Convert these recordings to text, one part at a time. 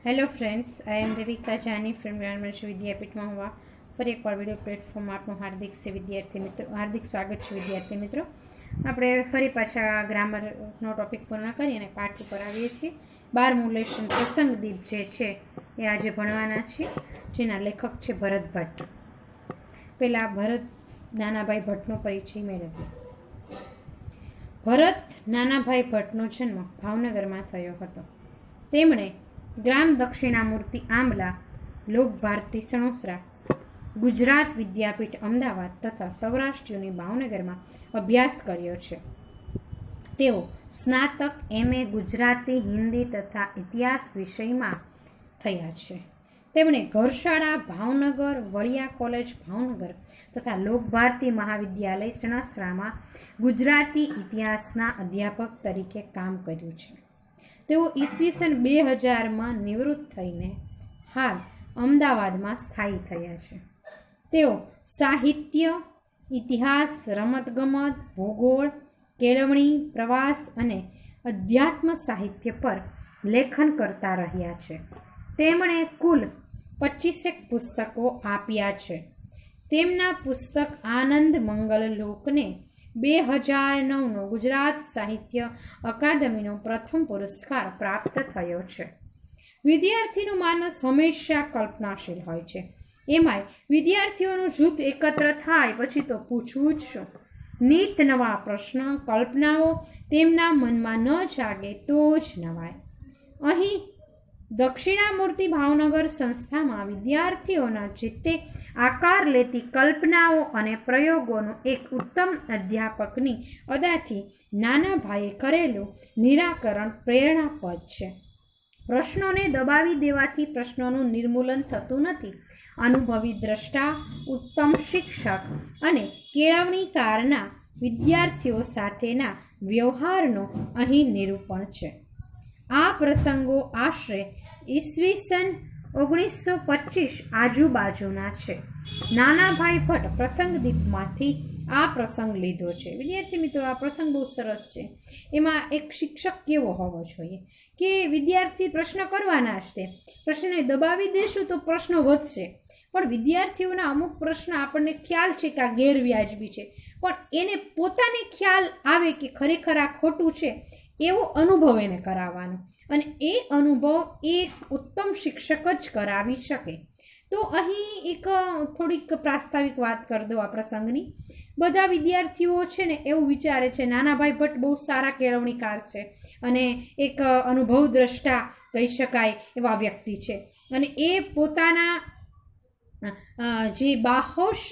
Hello friends, I am Devika Jani from grand વિદ્યાપીઠમાં હું ફરી એકવાર વિડીયો પ્લેટફોર્મ આપનું હાર્દિક સ્વાગત છે વિદ્યાર્થી મિત્રો. આપણે ફરી પાછા ગ્રામરનો ટોપિક પૂર્ણ કરી અને પાઠ ઉપર આવીએ છીએ. 12મું લેશન પ્રસંગદીપ જે છે એ આજે ભણવાના છીએ, જેના લેખક છે ભરત ભટ્ટ. પહેલાં ભરત નાનાભાઈ ભટ્ટનો પરિચય મેળવીએ. ભરત નાનાભાઈ ભટ્ટનો જન્મ ભાવનગરમાં થયો હતો. તેમણે ગ્રામ દક્ષિણામૂર્તિ આંબલા, લોકભારતી સણોસરા, ગુજરાત વિદ્યાપીઠ અમદાવાદ તથા સૌરાષ્ટ્રની ભાવનગરમાં અભ્યાસ કર્યો છે. તેઓ સ્નાતક MA ગુજરાતી, હિન્દી તથા ઇતિહાસ વિષયમાં થયા છે. તેમણે ઘરશાળા ભાવનગર, વડિયા કોલેજ ભાવનગર તથા લોકભારતી મહાવિદ્યાલય સણોસરામાં ગુજરાતી ઇતિહાસના અધ્યાપક તરીકે કામ કર્યું છે. તેઓ ઈસવીસન 2000માં નિવૃત્ત થઈને હાલ અમદાવાદમાં સ્થાયી થયા છે. તેઓ સાહિત્ય, ઇતિહાસ, રમતગમત, ભૂગોળ, કેળવણી, પ્રવાસ અને અધ્યાત્મ સાહિત્ય પર લેખન કરતા રહ્યા છે. તેમણે કુલ 25 પુસ્તકો આપ્યા છે. તેમના પુસ્તક આનંદ મંગલ લોકને 2009નો ગુજરાત સાહિત્ય અકાદમીનો પ્રથમ પુરસ્કાર પ્રાપ્ત થયો છે. વિદ્યાર્થીનું માનસ હંમેશા કલ્પનાશીલ હોય છે. એમાંય વિદ્યાર્થીઓનું જૂથ એકત્ર થાય પછી તો પૂછવું જ શું. નીત નવા પ્રશ્ન, કલ્પનાઓ તેમના મનમાં ન જાગે તો જ નવાય. અહીં દક્ષિણામૂર્તિ ભાવનગર સંસ્થામાં વિદ્યાર્થીઓના ચિત્તે આકાર લેતી કલ્પનાઓ અને પ્રયોગોનું એક ઉત્તમ અધ્યાપકની અદાથી નાનાભાઈએ કરેલું નિરાકરણ પ્રેરણાપદ છે. પ્રશ્નોને દબાવી દેવાથી પ્રશ્નોનું નિર્મૂલન થતું નથી. અનુભવી દ્રષ્ટા, ઉત્તમ શિક્ષક અને કેળવણીકારના વિદ્યાર્થીઓ સાથેના વ્યવહારનું અહીં નિરૂપણ છે. આ પ્રસંગો આશરે ઈસવીસન 1925 આજુબાજુના છે. નાનાભાઈ ભટ્ટ પ્રસંગદીપમાંથી આ પ્રસંગ લીધો છે. વિદ્યાર્થી મિત્રો, આ પ્રસંગ બહુ સરસ છે. એમાં એક શિક્ષક કેવો હોવો જોઈએ કે વિદ્યાર્થી પ્રશ્ન કરવાના જ તે પ્રશ્નને દબાવી દેશું તો પ્રશ્નો વધશે, પણ વિદ્યાર્થીઓના અમુક પ્રશ્ન આપણને ખ્યાલ છે કે આ ગેરવ્યાજબી છે, પણ એને પોતાને ખ્યાલ આવે કે ખરેખર આ ખોટું છે એવો અનુભવ એને કરાવવાનો, અને એ અનુભવ એક ઉત્તમ શિક્ષક જ કરાવી શકે. તો અહીં એક થોડીક પ્રાસ્તાવિક વાત કરી દો આ પ્રસંગની. બધા વિદ્યાર્થીઓ છે ને એવું વિચારે છે નાનાભાઈ ભટ્ટ બહુ સારા કેળવણીકાર છે અને એક અનુભવ દ્રષ્ટા કહી શકાય એવા વ્યક્તિ છે, અને એ પોતાના જે બાહોશ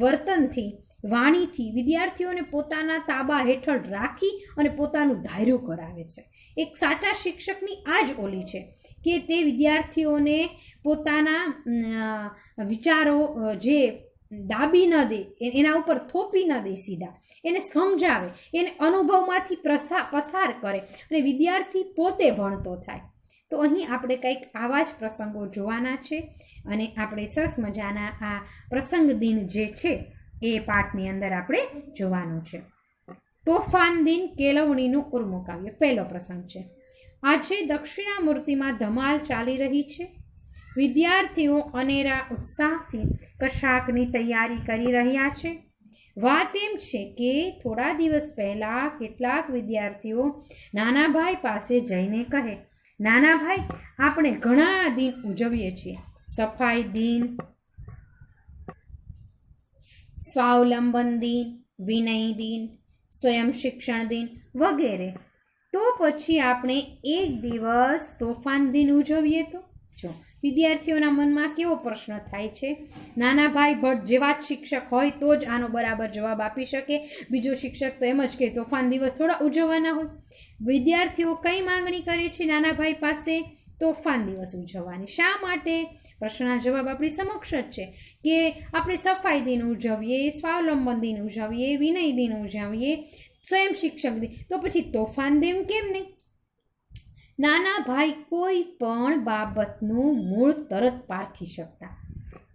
વર્તનથી, વાણીથી વિદ્યાર્થીઓને પોતાના તાબા હેઠળ રાખી અને પોતાનું ધાર્યું કરાવે છે. એક સાચા શિક્ષકની આ જ ઓલી છે કે તે વિદ્યાર્થીઓને પોતાના વિચારો જે દાબી ન દે, એના ઉપર થોપી ન દે, સીધા એને સમજાવે, એને અનુભવમાંથી પસાર કરે અને વિદ્યાર્થી પોતે ભણતો થાય. તો અહીં આપણે કંઈક આવા જ પ્રસંગો જોવાના છે, અને આપણે સરસ મજાના આ પ્રસંગ દિન જે છે એ પાઠની અંદર આપણે જોવાનું છે. તોફાન દિન કેળવણીનું ઉર્મુ કાવ્ય પહેલો પ્રસંગ છે. આજે દક્ષિણામૂર્તિમાં ધમાલ ચાલી રહી છે. વિદ્યાર્થીઓ અનેરા ઉત્સાહથી કશાકની તૈયારી કરી રહ્યા છે. વાત એમ છે કે થોડા દિવસ પહેલા કેટલાક વિદ્યાર્થીઓ નાનાભાઈ પાસે જઈને કહે, નાનાભાઈ, આપણે ઘણા દિન ઉજવીએ છીએ, સફાઈ દિન, સ્વાવલંબન દિન, વિનય દિન, સ્વયં શિક્ષણ દિન વગેરે. તો પછી આપણે એક દિવસ તોફાન દિન ઉજવીએ તો? જો વિદ્યાર્થીઓના મનમાં કેવો પ્રશ્ન થાય છે. નાનાભાઈ ભટ્ટ જેવા જ શિક્ષક હોય તો જ આનો બરાબર જવાબ આપી શકે. બીજો શિક્ષક તો એમ જ કે તોફાન દિવસ થોડા ઉજવવાના હોય. વિદ્યાર્થીઓ કઈ માંગણી કરે છે નાનાભાઈ પાસે? તોફાન દિવસ ઉજવવાની. શા માટે? પ્રશ્નના જવાબ આપણી સમક્ષ જ છે કે આપણે સફાઈ દિન ઉજવીએ, સ્વાવલંબન દિન ઉજવીએ, વિનય દિન ઉજવીએ, સ્વયં શિક્ષક દિન, તો પછી તોફાન દિન કેમ નહીં? નાનાભાઈ કોઈ પણ બાબતનું મૂળ તરત પારખી શકતા.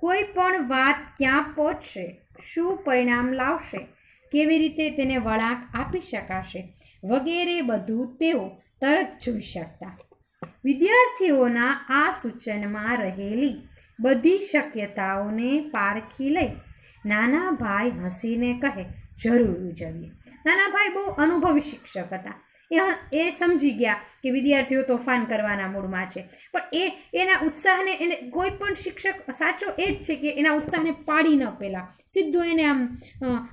કોઈ પણ વાત ક્યાં પહોંચશે, શું પરિણામ લાવશે, કેવી રીતે તેને વળાંક આપી શકાશે વગેરે બધું તેઓ તરત જોઈ શકતા. વિદ્યાર્થીઓના આ સૂચનમાં રહેલી બધી શક્યતાઓને પારખી લઈ નાના ભાઈ હસીને કહે, જરૂર ઉજવીએ. નાના ભાઈ બહુ અનુભવી શિક્ષક હતા. એ સમજી ગયા કે વિદ્યાર્થીઓ તોફાન કરવાના મૂડમાં છે, પણ એના ઉત્સાહને એને કોઈ પણ શિક્ષક સાચો એ જ છે કે એના ઉત્સાહને પાડી ન પેલા સીધું એને આમ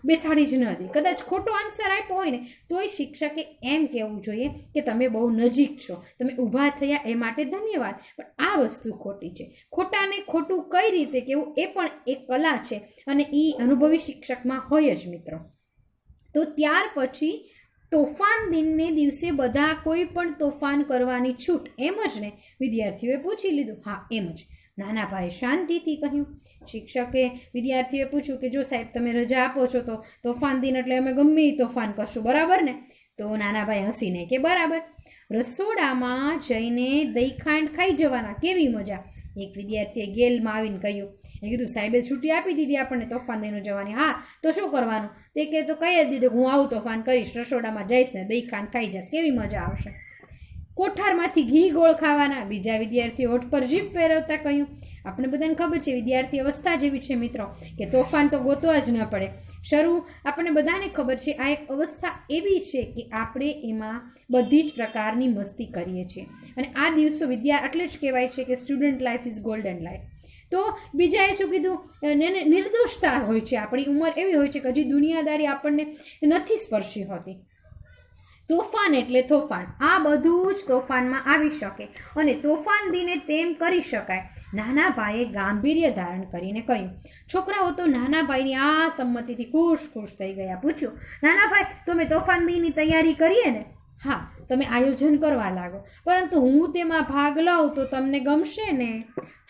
બેસાડી જ ન દે. કદાચ ખોટો આન્સર આપ્યો હોય ને તોય શિક્ષકે એમ કહેવું જોઈએ કે તમે બહુ નજીક છો, તમે ઊભા થયા એ માટે ધન્યવાદ, પણ આ વસ્તુ ખોટી છે. ખોટાને ખોટું કઈ રીતે કહેવું એ પણ એક કલા છે અને એ અનુભવી શિક્ષકમાં હોય જ મિત્રો. તો ત્યાર પછી તોફાન દિનને દિવસે બધા કોઈ પણ તોફાન કરવાની છૂટ, એમ જ ને? વિદ્યાર્થીઓએ પૂછી લીધું. હા, એમ જ. નાના ભાઈએ શાંતિથી કહ્યું. શિક્ષકે વિદ્યાર્થીઓએ પૂછ્યું કે જો સાહેબ તમે રજા આપો છો તો તોફાન દિન એટલે અમે ગમે એ તોફાન કરશું, બરાબર ને? તો નાના ભાઈ હસીને કે બરાબર. રસોડામાં જઈને દહીં ખાંડ ખાઈ જવાના, કેવી મજા. એક વિદ્યાર્થીએ ગેલમાં આવીને કહ્યું, કીધું સાહેબે છૂટી આપી દીધી આપણને તોફાન દઈને જવાની. હા, તો શું કરવાનું? તે કે તો કહી જ દીધું હું આવું તોફાન કરીશ, રસોડામાં જઈશ ને દહીં ખાંડ ખાઈ જઈશ, કેવી મજા આવશે. કોઠારમાંથી ઘી ગોળ ખાવાના. બીજા વિદ્યાર્થીઓ હોઠ પર જીભ ફેરવતા કહ્યું. આપણે બધાને ખબર છે વિદ્યાર્થી અવસ્થા જેવી છે મિત્રો કે તોફાન તો ગોતવા જ ન પડે. આપણને બધાને ખબર છે આ એક અવસ્થા એવી છે કે આપણે એમાં બધી જ પ્રકારની મસ્તી કરીએ છીએ અને આ દિવસો એટલે જ કહેવાય છે કે student life is golden life. તો બીજાએ શું કીધું, નિર્દોષતા હોય છે, આપણી ઉંમર એવી હોય છે કે હજી દુનિયાદારી આપણને નથી સ્પર્શી હોતી. તોફાન એટલે તોફાન, આ બધું જ તોફાનમાં આવી શકે અને તોફાન દિને તેમ કરી શકાય. નાના ભાઈએ ગાંભીર્ય ધારણ કરીને કહ્યું. છોકરાઓ તો નાના ભાઈની આ સંમતિથી ખુશ થઈ ગયા. પૂછ્યું, નાના ભાઈ તમે તોફાન દિનની તૈયારી કરીએ ને? હા, તમે આયોજન કરવા લાગો, પરંતુ હું તેમાં ભાગ લઉં તો તમને ગમશે ને?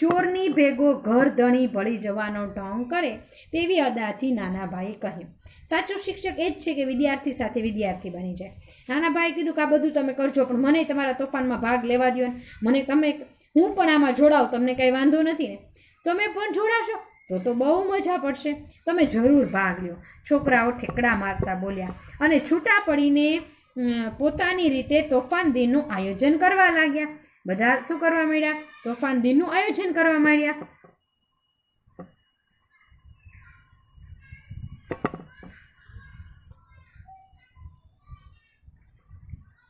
ચોરની ભેગો ઘર ધણી ભળી જવાનો ઢોંગ કરે તેવી અદાથી નાના ભાઈએ કહ્યું. સાચો શિક્ષક એ જ છે કે વિદ્યાર્થી સાથે વિદ્યાર્થી બની જાય. નાના ભાઈએ કીધું કે આ બધું તમે કરજો, પણ મને તમારા તોફાનમાં ભાગ લેવા દો ને, હું પણ આમાં જોડાઉં, તમને કંઈ વાંધો નથી ને? તમે પણ જોડાશો તો બહુ મજા પડશે, તમે જરૂર ભાગ લ્યો. છોકરાઓ ઠેકડા મારતા બોલ્યા અને છૂટા પડીને પોતાની રીતે તોફાન દિનનું આયોજન કરવા લાગ્યા. બધા શું કરવા માંડ્યા? તોફાન દિનનું આયોજન કરવા માંડ્યા.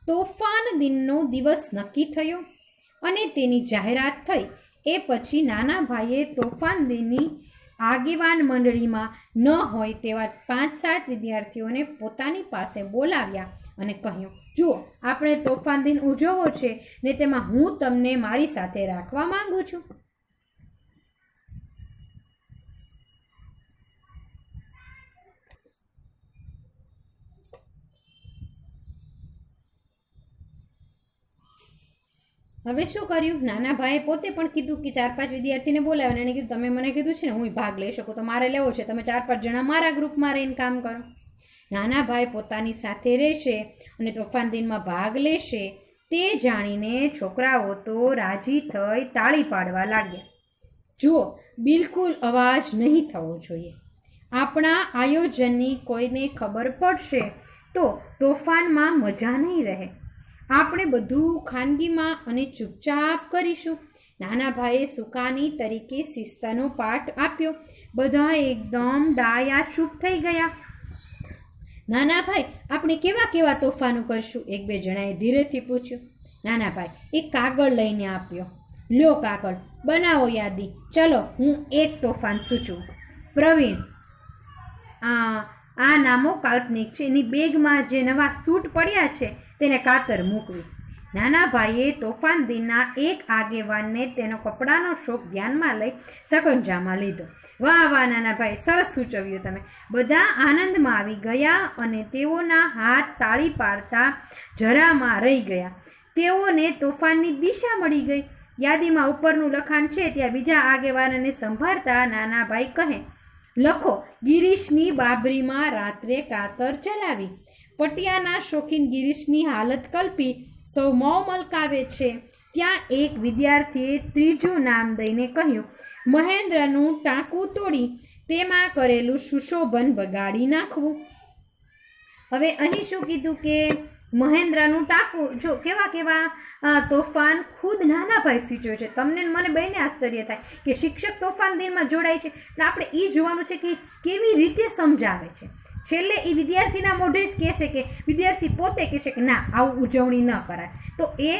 તોફાન દિનનો દિવસ નક્કી થયો અને તેની જાહેરાત થઈ. એ પછી નાના ભાઈએ તોફાન દિનની આગેવાન મંડળીમાં ન હોય તેવા 5-7 વિદ્યાર્થીઓને પોતાની પાસે બોલાવ્યા અને કહ્યું, જુઓ આપણે તોફાન દિન ઉજવવો છે ને તેમાં હું તમને મારી સાથે રાખવા માંગુ છું. હવે શું કર્યું? નાના ભાઈએ પોતે પણ કીધું કે 4-5 વિદ્યાર્થીને બોલાવ્યા. એને કીધું તમે મને કીધું છે ને હું ભાગ લઈ શકું, તો મારે લેવો છે, તમે 4-5 જણા મારા ગ્રુપમાં રહીને કામ કરો. નાના ભાઈ પોતાની સાથે રહેશે અને તોફાન દિનમાં ભાગ લેશે તે જાણીને છોકરાઓ તો રાજી થઈ તાળી પાડવા લાગ્યા. જુઓ, બિલકુલ અવાજ નહીં થવો જોઈએ. આપણા આયોજનની કોઈને ખબર પડશે તો તોફાનમાં મજા નહીં રહે. આપણે બધું ખાનગીમાં અને ચૂપચાપ કરીશું. નાના ભાઈએ સુકાની તરીકે શિસ્તનો પાઠ આપ્યો. બધા એકદમ ડાયા ચૂપ થઈ ગયા. નાના ભાઈ આપણે કેવા તોફાનો કરશું? 1-2 જણાએ ધીરેથી પૂછ્યું. નાના ભાઈ એક કાગળ લઈને આપ્યો. લ્યો કાગળ, બનાવો યાદી. ચલો હું એક તોફાન સૂચવું. પ્રવીણ, આ નામો કાલ્પનિક છે, એની બેગમાં જે નવા સૂટ પડ્યા છે તેને કાતર મૂકવી. નાના ભાઈએ તોફાન દિનના એક આગેવાનને તેનો કપડાનો શોખ ધ્યાનમાં લઈ સકંજામાં લીધો. વાહ વાહ નાના ભાઈ, સરસ સૂચવ્યું તમે. બધા આનંદમાં આવી ગયા અને તેઓના હાથ તાળી પાડતા જરામાં રહી ગયા. તેઓને તોફાનની દિશા મળી ગઈ. યાદીમાં ઉપરનું લખાણ છે ત્યાં બીજા આગેવાનને સંભાળતા નાના ભાઈ કહે, લખો, ગિરીશની બાબરીમાં રાત્રે કાતર ચલાવી. પટિયાના શોખીન ગિરીશની હાલત કલ્પી સૌ મોં મલકાવે છે. ત્યાં એક વિદ્યાર્થીએ ત્રીજું નામ દઈને કહ્યું, મહેન્દ્રનું ટાંકું તોડી તેમાં કરેલું સુશોભન બગાડી નાખવું. હવે અહીં શું કીધું કે મહેન્દ્રનું ટાંકું, જો કેવા કેવા તોફાન ખુદ નાના ભાઈ સૂચવે છે. તમને મને બેને આશ્ચર્ય થાય કે શિક્ષક તોફાન દિનમાં જોડાય છે, એટલે આપણે એ જોવાનું છે કે કેવી રીતે સમજાવે છે. છેલ્લે એ વિદ્યાર્થીના મોઢે જ કહેશે કે વિદ્યાર્થી પોતે કહેશે કે ના, આવું ઉજવણી ન કરાય. તો એ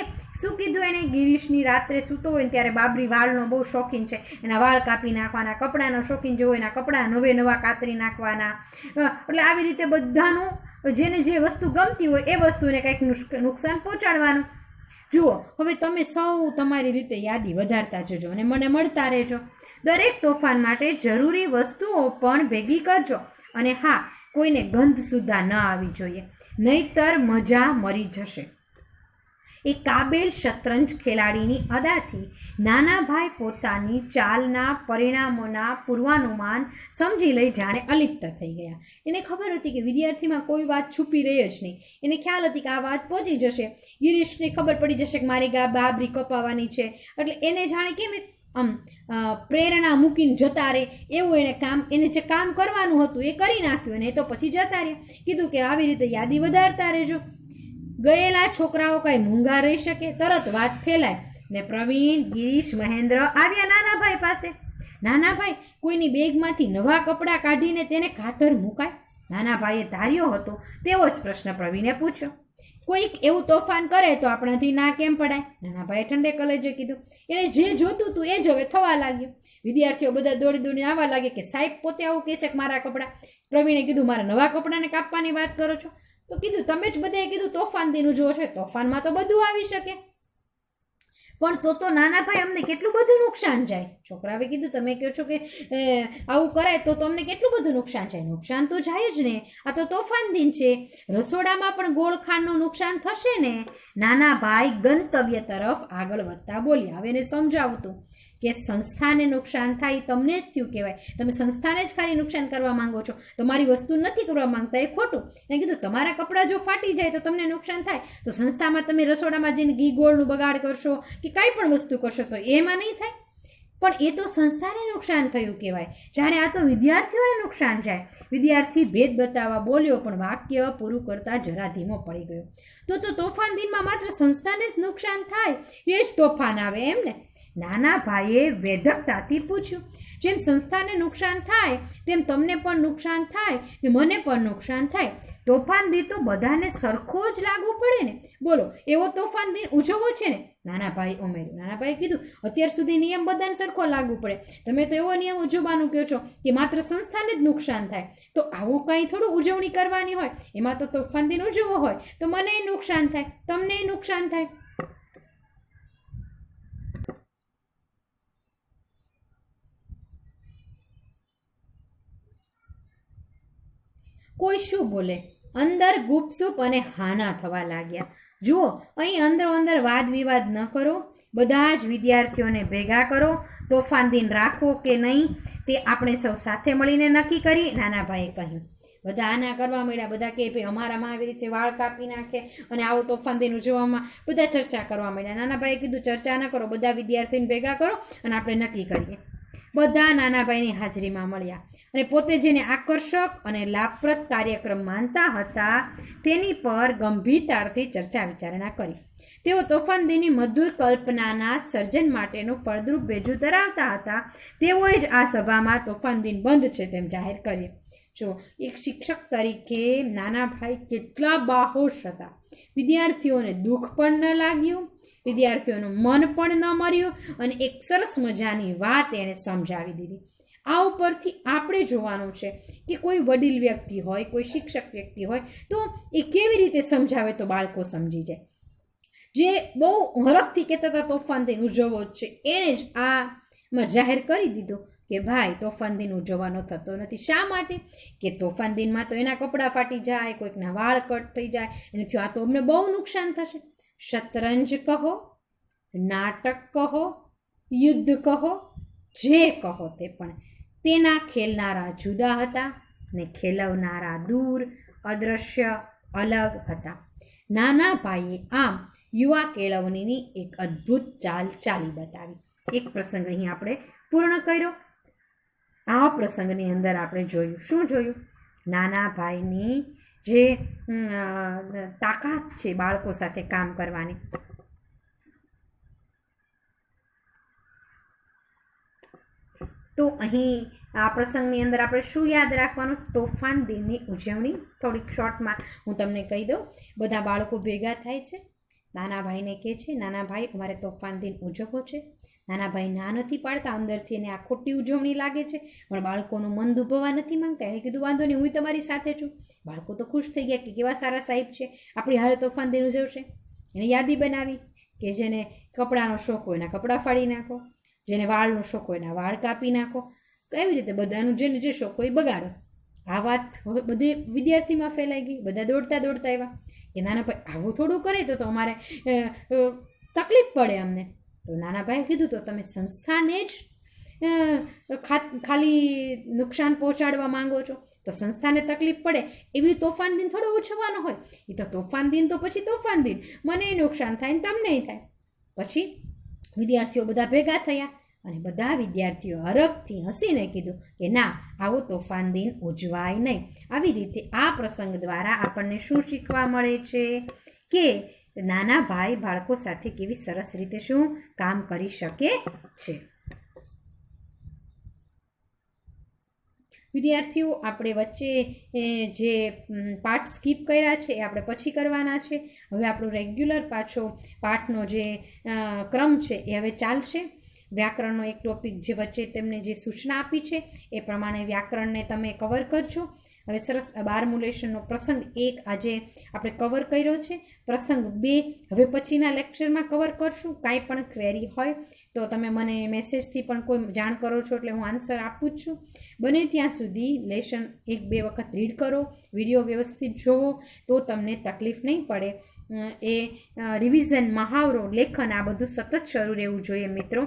શું કીધું એણે? ગિરીશની રાત્રે સૂતો હોય ને ત્યારે બાબરી વાળનો બહુ શોખીન છે, એના વાળ કાપી નાખવાના, કપડાનો શોખીન જો એના કપડાં નવા કાતરી નાખવાના. એટલે આવી રીતે બધાનું જેને જે વસ્તુ ગમતી હોય એ વસ્તુને કંઈક નુકસાન પહોંચાડવાનું. જુઓ, હવે તમે સૌ તમારી રીતે યાદી વધારતા જજો અને મને મળતા રહેજો. દરેક તોફાન માટે જરૂરી વસ્તુઓ પણ ભેગી કરજો. અને હા, કોઈને ગંધ સુદ્ધા ન આવી જોઈએ, નહીતર મજા મરી જશે. એક કાબેલ શતરંજ ખેલાડીની અદાથી નાના ભાઈ પોતાની ચાલના પરિણામોના પૂર્વાનુમાન સમજી લઈ જાણે અલિપ્ત થઈ ગયા. એને ખબર હતી કે વિદ્યાર્થીમાં કોઈ વાત છુપી રહી જ નહીં. એને ખ્યાલ હતી કે આ વાત પહોંચી જશે, ગિરીશને ખબર પડી જશે કે મારી બાબરી કપાવાની છે. એટલે એને જાણે કેમ પ્રેરણા મૂકીને જતા રહે એવું એને જે કામ કરવાનું હતું એ કરી નાખ્યું, અને એ તો પછી જતા રહે. કીધું કે આવી રીતે યાદી વધારતા રહેજો. ગયેલા છોકરાઓ કઈ મૂંગા રહી શકે? તરત વાત ફેલાય ને પ્રવીણ, ગિરીશ, મહેન્દ્ર આવ્યા નાના ભાઈ પાસે. નાના ભાઈ, કોઈની બેગમાંથી નવા કપડાં કાઢીને તેને ખાતર મુકાય? નાના ભાઈએ ધાર્યો હતો તેવો જ પ્રશ્ન પ્રવીણે પૂછ્યો. કોઈક એવું તોફાન કરે તો આપણાથી ના કેમ પડાય? નાના ભાઈએ ઠંડે કલેજે કીધું. એને જે જોતું હતું એ જ હવે થવા લાગ્યું. વિદ્યાર્થીઓ બધા દોડી દોડીને આવવા લાગે કે સાહેબ પોતે આવું કહે છે કે મારા કપડાં. પ્રવીણે કીધું મારા નવા કપડાને કાપવાની વાત કરો છો? તો કીધું તમે જ બધાએ કીધું તોફાન દિન ઉજવો છે, તોફાનમાં તો બધું આવી શકે. પણ તો નાના ભાઈ અમને કેટલું બધું નુકસાન જાય. છોકરાએ કીધું તમે કહો છો કે આવું કરાય તો તમને કેટલું બધું નુકસાન જાય. નુકસાન તો જાય જ ને, આ તો તોફાન દિન છે. રસોડામાં પણ ગોળખાંડનું નુકસાન થશે ને. નાના ભાઈ ગંતવ્ય તરફ આગળ વધતા બોલ્યા. હવે એને સમજાવતું કે સંસ્થાને નુકસાન થાય તમને જ થયું કહેવાય. તમે સંસ્થાને જ ખાલી નુકસાન કરવા માંગો છો, તમારી વસ્તુ નથી કરવા માંગતા, એ ખોટું. એને કીધું તમારા કપડાં જો ફાટી જાય તો તમને નુકસાન થાય, તો સંસ્થામાં તમે રસોડામાં જઈને ઘી ગોળનું બગાડ કરશો કે કાંઈ પણ વસ્તુ કરશો તો એમાં નહીં થાય. પણ એ તો સંસ્થાને નુકસાન થયું કહેવાય, જ્યારે આ તો વિદ્યાર્થીઓને નુકસાન જાય. વિદ્યાર્થી ભેદ બતાવવા બોલ્યો, પણ વાક્ય પૂરું કરતા જરા ધીમો પડી ગયો. તો તોફાન દિનમાં માત્ર સંસ્થાને જ નુકસાન થાય એ જ તોફાન આવે એમ ને? નાના ભાઈએ વેધકતાથી પૂછ્યું. જેમ સંસ્થાને નુકસાન થાય તેમ તમને પણ નુકસાન થાય ને મને પણ નુકસાન થાય. તોફાન દિન તો બધાને સરખો જ લાગુ પડે ને? બોલો, એવો તોફાન દિન ઉજવવો છે ને? નાના ભાઈ ઉમેર્યું. નાના ભાઈએ કીધું અત્યાર સુધી નિયમ બધાને સરખો લાગુ પડે, તમે તો એવો નિયમ ઉજવવાનું કહો છો કે માત્ર સંસ્થાને જ નુકસાન થાય. તો આવું કંઈ થોડું ઉજવણી કરવાની હોય? એમાં તો તોફાન દિન ઉજવવો હોય તો મને નુકસાન થાય, તમને નુકસાન થાય. કોઈ શું બોલે? અંદર ગુપસુપ અને હાના થવા લાગ્યા. જુઓ, અહીં અંદર વાદ વિવાદ ન કરો. બધા જ વિદ્યાર્થીઓને ભેગા કરો. તોફાન દિન રાખવો કે નહીં તે આપણે સૌ સાથે મળીને નક્કી કરી. નાના ભાઈએ કહ્યું. બધા આના કરવા માંડ્યા. બધા કે ભાઈ અમારામાં આવી રીતે વાળ કાપી નાખે અને આવો તોફાન દિન ઉજવવામાં બધા ચર્ચા કરવા માંડ્યા. નાના ભાઈએ કીધું ચર્ચા ન કરો, બધા વિદ્યાર્થીને ભેગા કરો અને આપણે નક્કી કરીએ. બધા નાના ભાઈની હાજરીમાં મળ્યા અને પોતે જેને આકર્ષક અને લાભપ્રદ કાર્યક્રમ માનતા હતા તેની પર ગંભીરતાથી ચર્ચા વિચારણા કરી. તેઓ તોફાન દિનની મધુર કલ્પનાના સર્જન માટેનું ફળદ્રુપ બેજું ધરાવતા હતા. તેઓએ જ આ સભામાં તોફાન દિન બંધ છે તેમ જાહેર કર્યું. જો એક શિક્ષક તરીકે નાના ભાઈ કેટલા બાહોશ હતા. વિદ્યાર્થીઓને દુઃખ પણ ન લાગ્યું, વિદ્યાર્થીઓનું મન પણ ન મર્યું અને એક સરસ મજાની વાત એણે સમજાવી દીધી. આ ઉપરથી આપણે જોવાનું છે કે કોઈ વડીલ વ્યક્તિ હોય, કોઈ શિક્ષક વ્યક્તિ હોય તો એ કેવી રીતે સમજાવે તો બાળકો સમજી જાય. જે બહુ હરખથી કહેતા હતા તોફાન દિન ઉજવવો જ છે, એણે જ આમાં જાહેર કરી દીધું કે ભાઈ તોફાન દિન ઉજવવાનો થતો નથી. શા માટે? કે તોફાન દિનમાં તો એના કપડાં ફાટી જાય, કોઈકના વાળ કટ થઈ જાય, એનાથી આ તો અમને બહુ નુકસાન થશે. શતરંજ કહો, નાટક કહો, યુદ્ધ કહો, જે કહો તે, પણ તેના ખેલનારા જુદા હતા ને ખેલવનારા દૂર, અદૃશ્ય, અલગ હતા. નાના ભાઈએ આમ યુવા કેળવણીની એક અદ્ભુત ચાલ ચાલી બતાવી. એક પ્રસંગ અહીં આપણે પૂર્ણ કર્યો. આ પ્રસંગની અંદર આપણે જોયું, શું જોયું? નાના ભાઈની જે તાકાત છે બાળકો સાથે કામ કરવાની. તો અહીં આ પ્રસંગની અંદર આપણે શું યાદ રાખવાનું? તોફાન દિનની ઉજવણી થોડીક શોર્ટમાં હું તમને કહી દઉં. બધા બાળકો ભેગા થાય છે, નાના ભાઈને કહે છે, નાના ભાઈ અમારે તોફાન દિન ઉજવવો છે. નાના ભાઈ ના નથી પાડતા, અંદરથી એને આ ખોટી ઉજવણી લાગે છે, પણ બાળકોનું મન દુભવવા નથી માંગતા. એણે કીધું વાંધો નહીં, હું તમારી સાથે છું. બાળકો તો ખુશ થઈ ગયા કે કેવા સારા સાહેબ છે, આપણી હારે તોફાન દિન ઉજવશે. એને યાદી બનાવી કે જેને કપડાનો શોખ હોય એના કપડાં ફાડી નાખો, જેને વાળનો શોખ હોય એના વાળ કાપી નાખો. એવી રીતે બધાનું જેને જે શોખ હોય બગાડો. આ વાત હવે બધી વિદ્યાર્થીમાં ફેલાઈ ગઈ. બધા દોડતા દોડતા આવ્યા કે નાના ભાઈ આવું થોડું કરે તો અમારે તકલીફ પડે અમને. તો નાના ભાઈએ કીધું તો તમે સંસ્થાને જ ખાલી નુકસાન પહોંચાડવા માંગો છો, તો સંસ્થાને તકલીફ પડે એવી તોફાન દિન થોડો ઉજવવાનો હોય. એ તો તોફાન દિન તો પછી તોફાન દિન, મને નુકસાન થાય ને તમને થાય. પછી વિદ્યાર્થીઓ બધા ભેગા થયા અને બધા વિદ્યાર્થીઓ હરખથી હસીને કીધું કે ના, આવો તોફાન દિન ઉજવાય નહીં. આવી રીતે આ પ્રસંગ દ્વારા આપણને શું શીખવા મળે છે કે નાના ભાઈ બાળકો સાથે કેવી સરસ રીતે શું કામ કરી શકે છે. વિદ્યાર્થીઓ, આપણે વચ્ચે જે પાઠ સ્કીપ કર્યા છે એ આપણે પછી કરવાના છે. હવે આપણો રેગ્યુલર પાછો પાઠનો જે ક્રમ છે એ હવે ચાલશે. વ્યાકરણનો એક ટોપિક જે વચ્ચે તેમને જે સૂચના આપી છે એ પ્રમાણે વ્યાકરણને તમે કવર કરજો. હવે સરસ બારમુલેશનનો પ્રસંગ 1 આજે આપણે કવર કર્યો છે. પ્રસંગ 2 હવે પછીના લેક્ચરમાં કવર કરશું. કાંઈ પણ ક્વેરી હોય તો તમે મને મેસેજથી પણ કોઈ જાણ કરો છો, એટલે હું આન્સર આપું જ છું. બને ત્યાં સુધી લેસન 1-2 વખત રીડ કરો, વિડીયો વ્યવસ્થિત જોવો, તો તમને તકલીફ નહીં પડે. એ રિવિઝન, મહાવરો, લેખન આ બધું સતત શરૂ રહેવું જોઈએ મિત્રો.